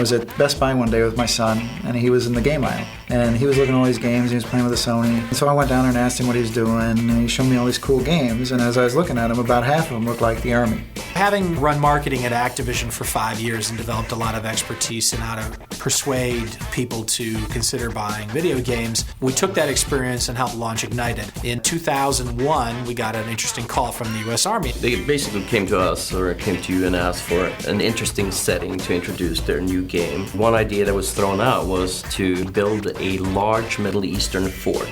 was at Best Buy one day with my son, and he was in the game aisle. And he was looking at all these games, he was playing with a Sony. And so I went down there and asked him what he was doing, and he showed me all these cool games. And as I was looking at them, about half of them looked like the Army. Having run marketing at Activision for 5 years and developed a lot of expertise in how to persuade people to consider buying video games, we took that experience and helped launch Ignited. In 2001, we got an interesting call from the U.S. Army. They basically came to us, or came to you and asked for an interesting setting to introduce their new game. One idea that was thrown out was to build a large Middle Eastern fort.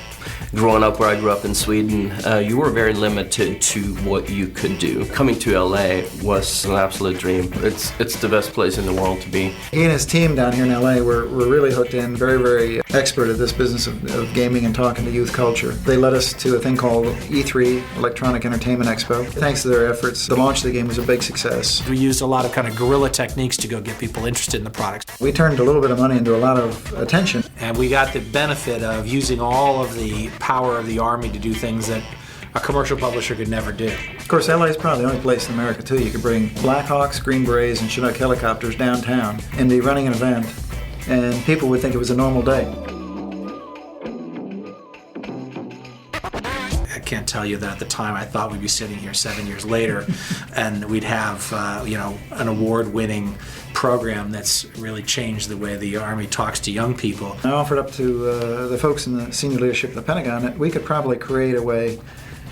Growing up where I grew up in Sweden, you were very limited to what you could do. Coming to LA was an absolute dream. It's the best place in the world to be. He and his team down here in LA were really hooked in, very expert at this business of gaming and talking to youth culture. They led us to a thing called E3, Electronic Entertainment Expo. Thanks to their efforts, the launch of the game was a big success. We used a lot of kind of guerrilla techniques to go get people interested in the product. We turned a little bit of money into a lot of attention. And we got the benefit of using all of the power of the Army to do things that a commercial publisher could never do. Of course, LA is probably the only place in America, too. You could bring Blackhawks, Green Berets, and Chinook helicopters downtown and be running an event, and people would think it was a normal day. I can't tell you that at the time I thought we'd be sitting here 7 years later and we'd have an award-winning program that's really changed the way the Army talks to young people. I offered up to the folks in the senior leadership of the Pentagon that we could probably create a way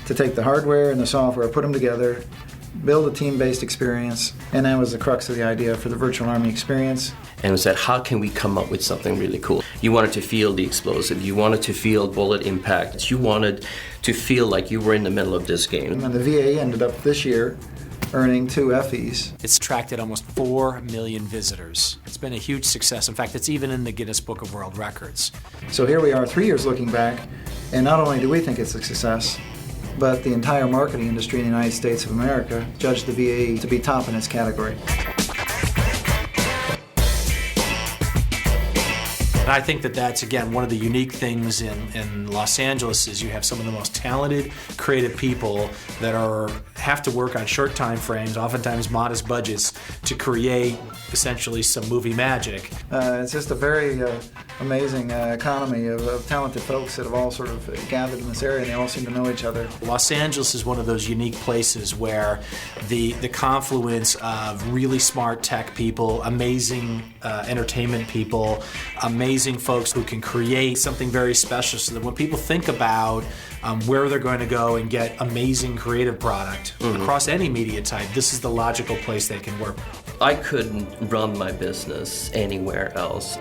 to take the hardware and the software, put them together, build a team-based experience, and that was the crux of the idea for the Virtual Army experience. And we said, how can we come up with something really cool? You wanted to feel the explosive, you wanted to feel bullet impact, you wanted to feel like you were in the middle of this game. And the VA ended up this year earning 2 Effies. It's attracted almost 4 million visitors. It's been a huge success. In fact, it's even in the Guinness Book of World Records. So here we are 3 years looking back, and not only do we think it's a success, but the entire marketing industry in the United States of America judged the VA to be top in its category. And I think that that's, again, one of the unique things in Los Angeles is you have some of the most talented, creative people that have to work on short time frames, oftentimes modest budgets, to create essentially some movie magic. It's just a very amazing economy of talented folks that have all sort of gathered in this area, and they all seem to know each other. Los Angeles is one of those unique places where the confluence of really smart tech people, amazing entertainment people, amazing folks who can create something very special, so that when people think about where they're going to go and get amazing creative product across any media type, this is the logical place they can work. I couldn't run my business anywhere else.